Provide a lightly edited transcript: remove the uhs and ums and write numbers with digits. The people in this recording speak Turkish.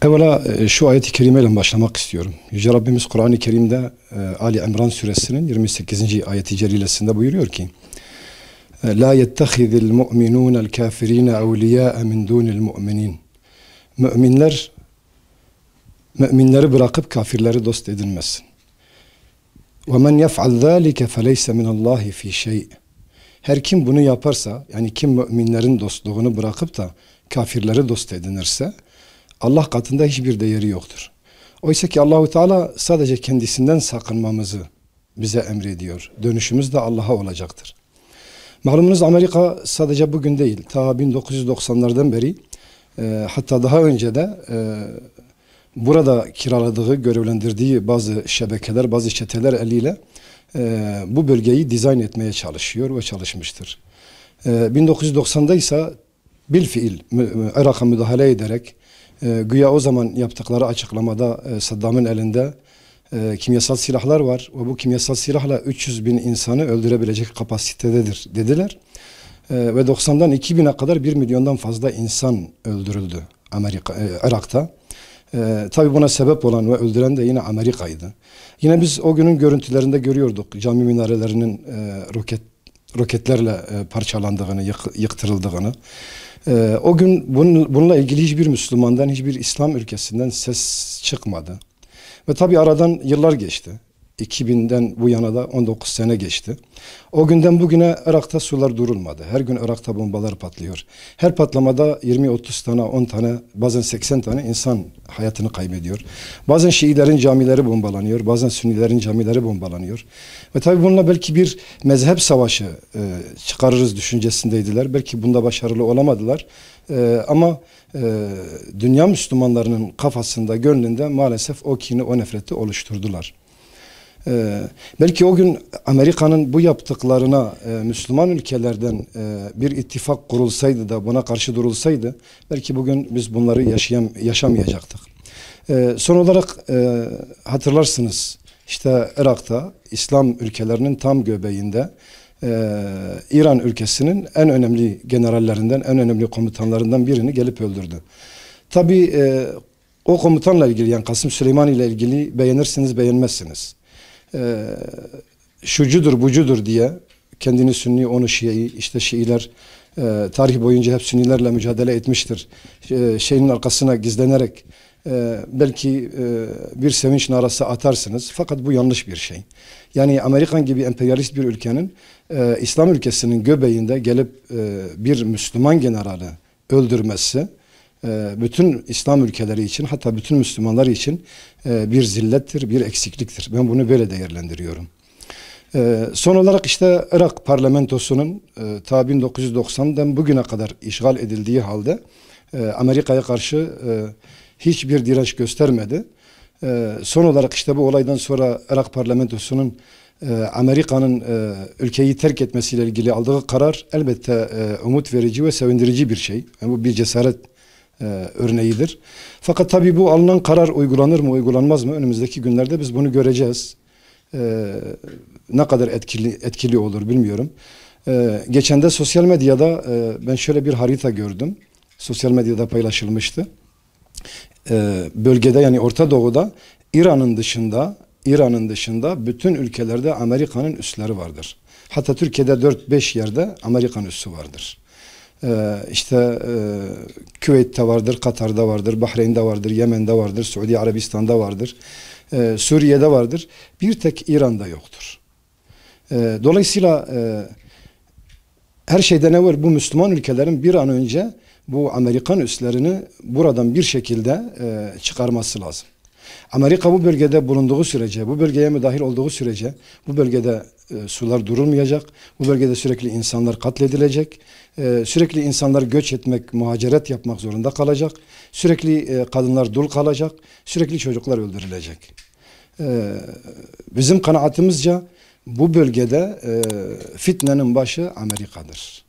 Evvela şu ayet-i kerimeyle başlamak istiyorum. Yüce Rabbimiz Kur'an-ı Kerim'de Ali İmran suresinin 28. ayeti celilesinde buyuruyor ki: "La yettehizil mu'minûnel kâfirîne evliyâe min dûnil mu'minîn." Müminleri bırakıp kafirleri dost edinmesin. وَمَنْ يَفْعَلْ ذَٰلِكَ فَلَيْسَ مِنَ اللّٰهِ فِي شَيْءٍ. Her kim bunu yaparsa, yani kim müminlerin dostluğunu bırakıp da kafirleri dost edinirse, Allah katında hiçbir değeri yoktur. Oysa ki Allahu Teala sadece kendisinden sakınmamızı bize emrediyor. Dönüşümüz de Allah'a olacaktır. Malumunuz Amerika sadece bugün değil, ta 1990'lardan beri, hatta daha önce de burada kiraladığı, görevlendirdiği bazı şebekeler, bazı çeteler eliyle bu bölgeyi dizayn etmeye çalışıyor ve çalışmıştır. 1990'da ise bilfiil Irak'a müdahale ederek, güya o zaman yaptıkları açıklamada Saddam'ın elinde kimyasal silahlar var ve bu kimyasal silahla 300 bin insanı öldürebilecek kapasitededir dediler. Ve 90'dan 2000'e kadar 1 milyondan fazla insan öldürüldü Irak'ta. Tabi buna sebep olan ve öldüren de yine Amerika'ydı. Yine biz o günün görüntülerinde görüyorduk cami minarelerinin roketlerle parçalandığını, yıktırıldığını. O gün bununla ilgili hiçbir Müslümandan, hiçbir İslam ülkesinden ses çıkmadı. Ve tabi aradan yıllar geçti. 2000'den bu yana da 19 sene geçti. O günden bugüne Irak'ta sular durulmadı. Her gün Irak'ta bombalar patlıyor. Her patlamada 20-30 tane, 10 tane, bazen 80 tane insan hayatını kaybediyor. Bazen Şiilerin camileri bombalanıyor, bazen Sünnilerin camileri bombalanıyor. Ve tabi bununla belki bir mezhep savaşı çıkarırız düşüncesindeydiler. Belki bunda başarılı olamadılar. Ama dünya Müslümanlarının kafasında, gönlünde maalesef o kini, o nefreti oluşturdular. Belki o gün Amerika'nın bu yaptıklarına Müslüman ülkelerden bir ittifak kurulsaydı da buna karşı durulsaydı belki bugün biz bunları yaşamayacaktık. Son olarak hatırlarsınız işte Irak'ta İslam ülkelerinin tam göbeğinde İran ülkesinin en önemli generallerinden, en önemli komutanlarından birini gelip öldürdü. Tabi o komutanla ilgili, yani Kasım Süleyman ile ilgili beğenirsiniz beğenmezsiniz. Şucudur bucudur diye kendini Sünni, onu Şii, işte Şiiler tarih boyunca hep Sünnilerle mücadele etmiştir. Şeyin arkasına gizlenerek belki bir sevinç narası atarsınız. Fakat bu yanlış bir şey. Yani Amerikan gibi emperyalist bir ülkenin İslam ülkesinin göbeğinde gelip bir Müslüman generali öldürmesi bütün İslam ülkeleri için, hatta bütün Müslümanlar için bir zillettir, bir eksikliktir. Ben bunu böyle değerlendiriyorum. Son olarak işte Irak parlamentosunun ta 1990'dan bugüne kadar işgal edildiği halde Amerika'ya karşı hiçbir direnç göstermedi. Son olarak işte bu olaydan sonra Irak parlamentosunun Amerika'nın ülkeyi terk etmesiyle ilgili aldığı karar elbette umut verici ve sevindirici bir şey. Yani bu bir cesaret örneğidir. Fakat tabii bu alınan karar uygulanır mı, uygulanmaz mı? Önümüzdeki günlerde biz bunu göreceğiz. Ne kadar etkili olur bilmiyorum. Geçen de sosyal medyada ben şöyle bir harita gördüm. Sosyal medyada paylaşılmıştı. Bölgede, yani Orta Doğu'da İran'ın dışında bütün ülkelerde Amerika'nın üsleri vardır. Hatta Türkiye'de 4-5 yerde Amerikan üssü vardır. İşte Küveyt'te vardır, Katar'da vardır, Bahreyn'de vardır, Yemen'de vardır, Suudi Arabistan'da vardır, Suriye'de vardır. Bir tek İran'da yoktur. Dolayısıyla her şeyden evvel bu Müslüman ülkelerin bir an önce bu Amerikan üslerini buradan bir şekilde çıkarması lazım. Amerika bu bölgede bulunduğu sürece, bu bölgeye müdahil olduğu sürece bu bölgede sular durulmayacak, bu bölgede sürekli insanlar katledilecek, sürekli insanlar göç etmek, muhaciret yapmak zorunda kalacak, sürekli kadınlar dul kalacak, sürekli çocuklar öldürülecek. Bizim kanaatimizce bu bölgede fitnenin başı Amerika'dır.